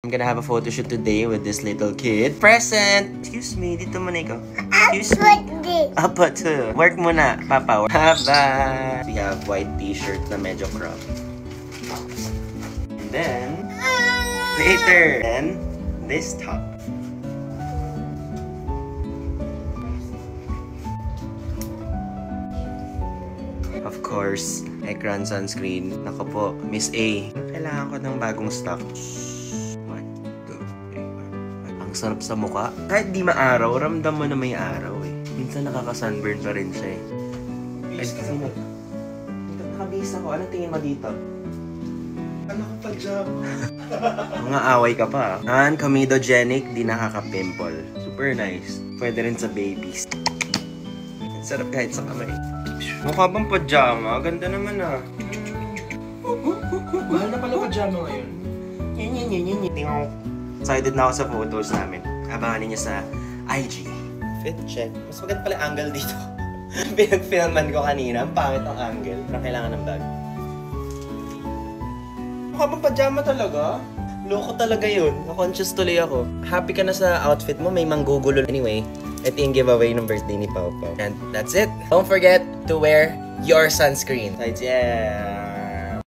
I'm gonna have a photo shoot today with this little kid. Present! Excuse me, dito muna ikaw. Excuse me. Apa to. Work muna, Papa. Bye! We have white t-shirt na medyo crop. And then, later, and this top. Of course, Ekran sunscreen. Nako po, Miss A. Kailangan ko ng bagong stock. 1, 2, 3, 4. Ang sarap sa mukha. Kahit di maaraw, ramdam mo na may araw eh. Minsan nakaka-sunburn pa rin siya eh. Ay, sino? Nakabisa ko. Anong tingin mo dito? Ano ka pa dyan? Mga away ka pa. Non-comedogenic, di nakaka-pimple. Super nice. Pwede rin sa babies. Sarap kahit sa kamay. Mukha bang pajama? Ganda naman ah. Mahal na pala pajama ngayon. Excited na ako sa photos namin. Abangan niyo sa IG. Fit check. Mas maganda pala angle dito. Pinag-filman ko kanina. Ang pangit ang angle. Pero kailangan ng bag. Mukha bang pajama talaga? Loko talaga yun. Na-conscious tuloy ako. Happy ka na sa outfit mo? May manggugulo. Anyway, ito yung giveaway ng birthday ni Pau Pau. And that's it. Don't forget to wear your sunscreen. Yeah.